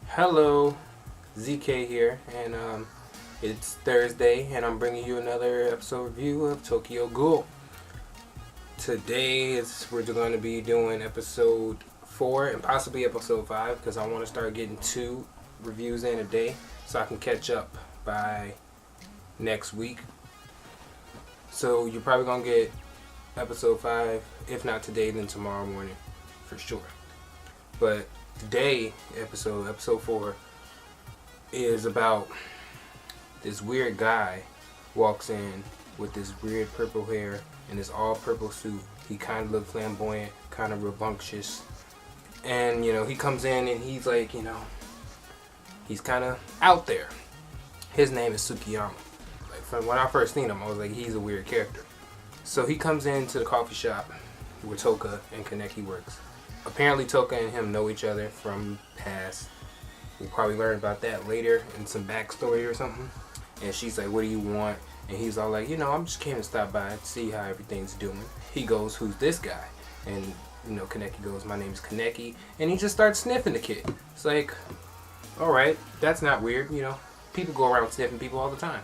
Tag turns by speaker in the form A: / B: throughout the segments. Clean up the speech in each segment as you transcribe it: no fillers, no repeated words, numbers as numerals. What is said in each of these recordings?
A: Hello, ZK here, and it's Thursday, and I'm bringing you another episode review of Tokyo Ghoul. Today we're going to be doing episode 4 and possibly episode 5 because I want to start getting 2 reviews in a day so I can catch up by next week. So you're probably going to get episode 5, if not today, then tomorrow morning for sure. But today, episode 4, is about this weird guy walks in with this weird purple hair and this all purple suit. He kind of looks flamboyant, kind of rambunctious. And, he comes in and he's like, he's kind of out there. His name is Tsukiyama. Like, from when I first seen him, I was like, he's a weird character. So he comes into the coffee shop where Toka and Kaneki works. Apparently Toka and him know each other from past. We'll probably learn about that later in some backstory or something. And she's like, what do you want? And he's all like, I'm just came to stop by and see how everything's doing. He goes, who's this guy? And, Kaneki goes, my name's Kaneki. And he just starts sniffing the kid. It's like, alright, that's not weird. People go around sniffing people all the time.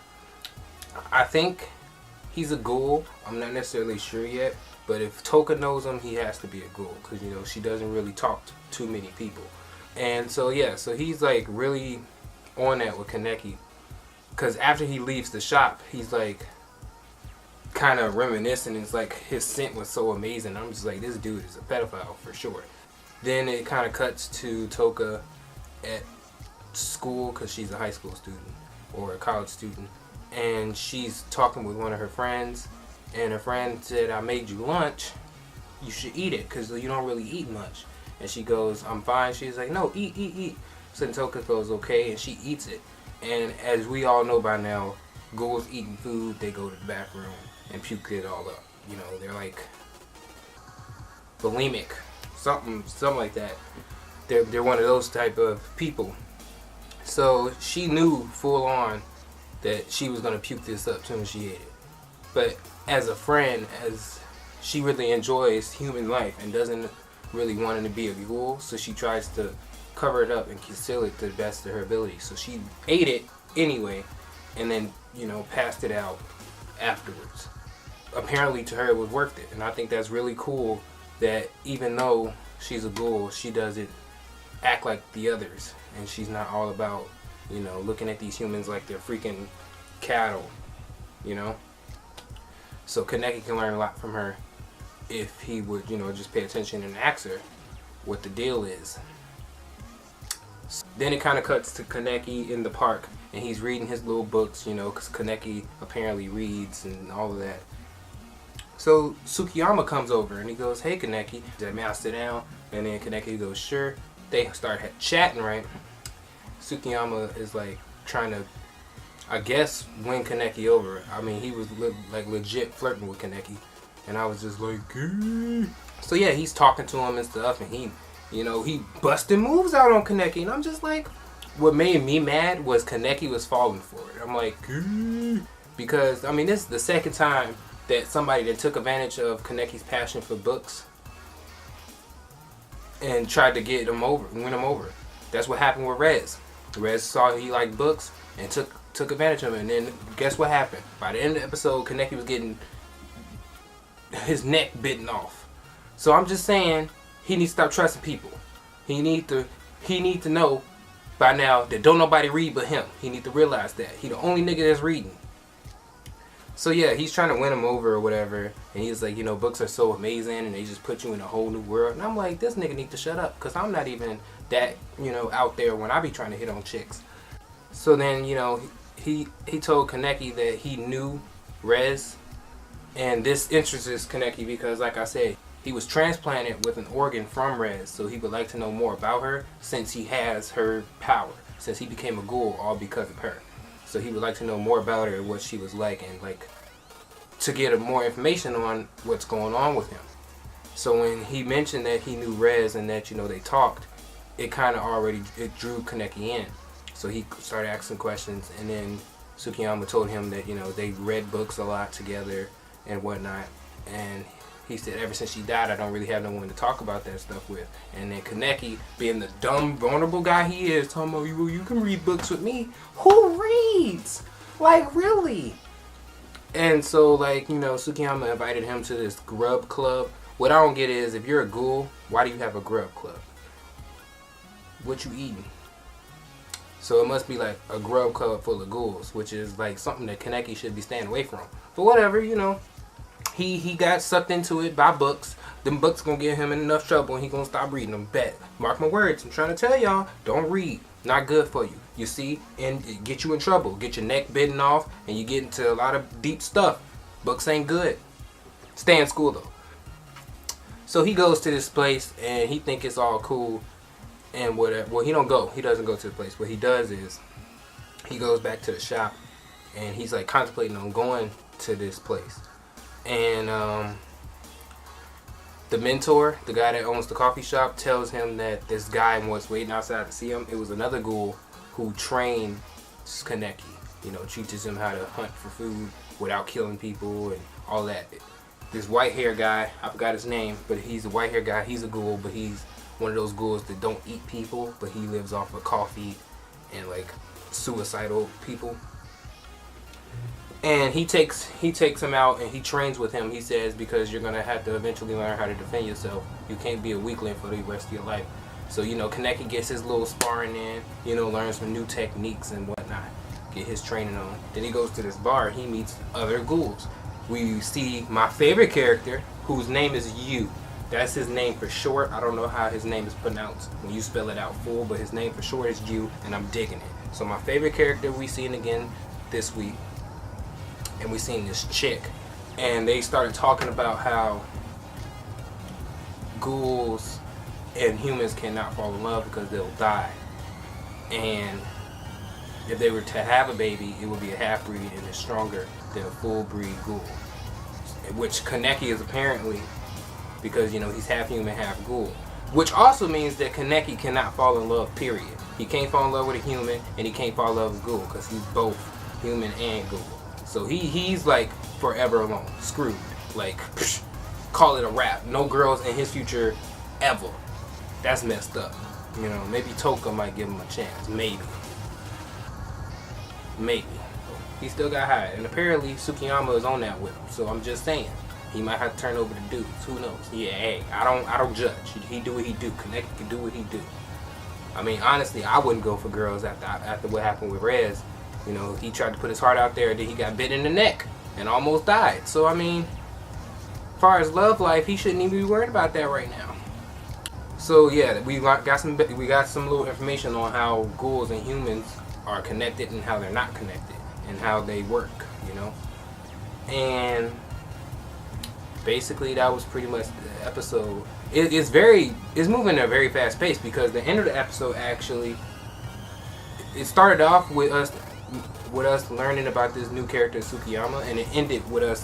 A: I think he's a ghoul. I'm not necessarily sure yet. But if Toka knows him, he has to be a ghoul. Because, she doesn't really talk to too many people. And so he's like really on that with Kaneki. Because after he leaves the shop, he's like kind of reminiscing. It's like his scent was so amazing. I'm just like, this dude is a pedophile for sure. Then it kind of cuts to Toka at school because she's a high school student or a college student. And she's talking with one of her friends. And her friend said, I made you lunch. You should eat it because you don't really eat much. And she goes, I'm fine. She's like, no, eat. So then Toka goes, okay, and she eats it. And as we all know by now, ghouls eating food, they go to the bathroom and puke it all up. They're like bulimic, something like that. They're one of those type of people. So she knew full on that she was going to puke this up as soon as she ate it. But as a friend, as she really enjoys human life and doesn't really want it to be a ghoul, so she tries to cover it up and conceal it to the best of her ability. So she ate it anyway and then, passed it out afterwards. Apparently to her it was worth it. And I think that's really cool that even though she's a ghoul, she doesn't act like the others. And she's not all about, looking at these humans like they're freaking cattle, So Kaneki can learn a lot from her if he would, just pay attention and ask her what the deal is. Then it kind of cuts to Kaneki in the park, and he's reading his little books, because Kaneki apparently reads and all of that. So Tsukiyama comes over, and he goes, hey Kaneki, he's like, may I sit down? And then Kaneki goes, sure. They start chatting, right? Tsukiyama is like trying to, I guess, win Kaneki over. I mean, he was like legit flirting with Kaneki. And I was just like, so yeah, he's talking to him and stuff, and he busting moves out on Kaneki, and I'm just like, what made me mad was Kaneki was falling for it. I'm like, because this is the second time that somebody that took advantage of Kaneki's passion for books and tried to win him over. That's what happened with Rez. Rez saw he liked books and took advantage of him, and then guess what happened? By the end of the episode, Kaneki was getting his neck bitten off. So I'm just saying, he needs to stop trusting people. He need to know by now that don't nobody read but him. He need to realize that he the only nigga that's reading. So yeah, he's trying to win him over or whatever, and he's like, books are so amazing and they just put you in a whole new world. And I'm like, this nigga need to shut up, because I'm not even that out there when I be trying to hit on chicks. So then he told Kaneki that he knew Rez. And this interests Kaneki because, like I said, he was transplanted with an organ from Rez, so he would like to know more about her since he has her power, since he became a ghoul all because of her. So he would like to know more about her, what she was like, and to get more information on what's going on with him. So when he mentioned that he knew Rez and that they talked, it kind of it drew Kaneki in. So he started asking questions, and then Tsukiyama told him that they read books a lot together and whatnot, and he said, ever since she died, I don't really have no one to talk about that stuff with. And then Kaneki, being the dumb, vulnerable guy he is, talking about, well, you can read books with me. Who reads? Like, really? And so, like, you know, Tsukiyama invited him to this grub club. What I don't get is, if you're a ghoul, why do you have a grub club? What you eating? So it must be like a grub club full of ghouls, which is like something that Kaneki should be staying away from. But whatever, you know. He got sucked into it by books. Them books gonna get him in enough trouble and he gonna stop reading them. Bet. Mark my words. I'm trying to tell y'all, don't read. Not good for you. You see? And it get you in trouble. Get your neck bitten off and you get into a lot of deep stuff. Books ain't good. Stay in school though. So he goes to this place and he think it's all cool and whatever. Well, he don't go. He doesn't go to the place. What he does is he goes back to the shop and he's like contemplating on going to this place. And the mentor, the guy that owns the coffee shop, tells him that this guy was waiting outside to see him. It was another ghoul who trained Kaneki. You know, teaches him how to hunt for food without killing people and all that. This white hair guy, I forgot his name, but he's a white hair guy. He's a ghoul, but he's one of those ghouls that don't eat people, but he lives off of coffee and like suicidal people. And he takes him out and he trains with him. He says, because you're gonna have to eventually learn how to defend yourself. You can't be a weakling for the rest of your life. So, you know, Kaneki gets his little sparring in, you know, learns some new techniques and whatnot, get his training on. Then he goes to this bar. He meets other ghouls. We see my favorite character, whose name is Yu. That's his name for short. I don't know how his name is pronounced when you spell it out full, but his name for short is Yu, and I'm digging it. So my favorite character we seen again this week. And we seen this chick, and they started talking about how ghouls and humans cannot fall in love because they'll die. And if they were to have a baby, it would be a half-breed and it's stronger than a full-breed ghoul. Which Kaneki is apparently, because, you know, he's half human, half ghoul. Which also means that Kaneki cannot fall in love, period. He can't fall in love with a human, and he can't fall in love with a ghoul, because he's both human and ghoul. So he's like forever alone, screwed. Like, psh, call it a wrap. No girls in his future ever. That's messed up. You know, maybe Toka might give him a chance. Maybe. He still got hired. And apparently Tsukiyama is on that with him. So I'm just saying, he might have to turn over the dudes. Who knows? Yeah, hey, I don't judge. He do what he do. Kaneki can do what he do. I mean, honestly, I wouldn't go for girls after what happened with Rez. You know, he tried to put his heart out there, then he got bit in the neck and almost died. So, I mean, as far as love life, he shouldn't even be worried about that right now. So, yeah, we got some little information on how ghouls and humans are connected and how they're not connected and how they work, you know. And basically, that was pretty much the episode. It's moving at a very fast pace because the end of the episode actually, it started off with us learning about this new character Tsukiyama, and it ended with us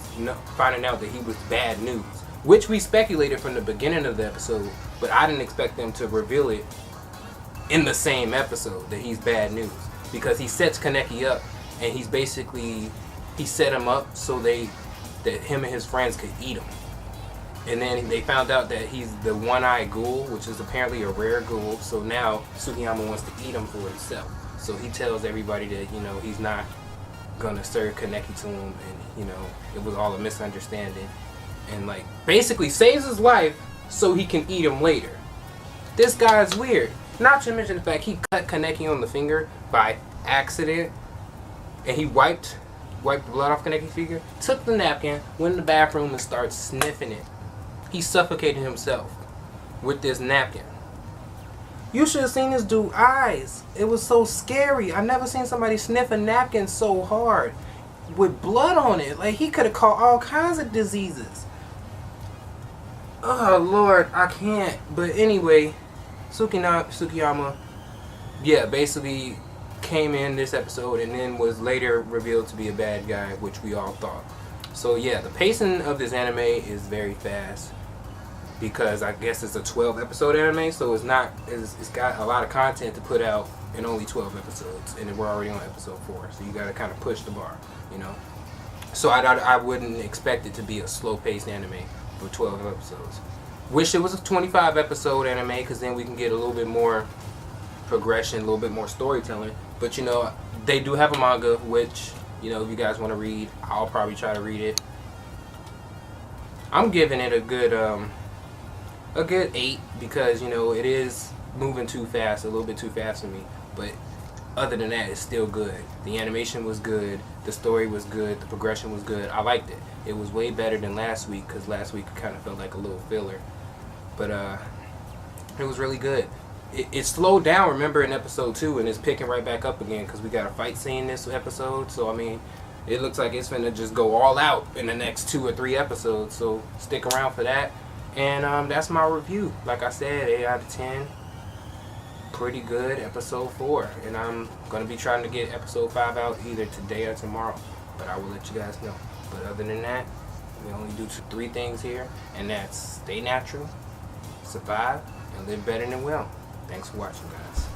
A: finding out that he was bad news, which we speculated from the beginning of the episode, but I didn't expect them to reveal it in the same episode that he's bad news, because he sets Kaneki up and he set him up so that him and his friends could eat him. And then they found out that he's the one-eyed ghoul, which is apparently a rare ghoul, so now Tsukiyama wants to eat him for himself. So he tells everybody that, you know, he's not gonna serve Kaneki to him, and, you know, it was all a misunderstanding, and like basically saves his life so he can eat him later. This guy's weird. Not to mention the fact he cut Kaneki on the finger by accident, and he wiped the blood off Kaneki's finger, took the napkin, went in the bathroom and started sniffing it. He suffocated himself with this napkin. You should have seen this dude's eyes. It was so scary. I never seen somebody sniff a napkin so hard with blood on it. Like, he could have caught all kinds of diseases. Oh, Lord, I can't. But anyway, Tsukiyama, yeah, basically came in this episode and then was later revealed to be a bad guy, which we all thought. So, yeah, the pacing of this anime is very fast, because I guess it's a 12 episode anime, so it's got a lot of content to put out in only 12 episodes, and we're already on episode 4, so you gotta kind of push the bar, you know. So I wouldn't expect it to be a slow paced anime, for 12 episodes. Wish it was a 25 episode anime, because then we can get a little bit more progression, a little bit more storytelling. But you know, they do have a manga, which, you know, if you guys want to read, I'll probably try to read it. I'm giving it a good 8, because, you know, it is moving too fast, a little bit too fast for me. But other than that, it's still good. The animation was good, the story was good, the progression was good. I liked it. It was way better than last week, because last week it kind of felt like a little filler. But it was really good. It slowed down, remember, in episode 2, and it's picking right back up again, because we got a fight scene this episode. So I mean, it looks like it's finna just go all out in the next 2 or 3 episodes. So stick around for that. And that's my review. Like I said, 8 out of 10. Pretty good, episode 4. And I'm gonna be trying to get episode 5 out either today or tomorrow. But I will let you guys know. But other than that, we only do 3 things here, and that's stay natural, survive, and live better than well. Thanks for watching, guys.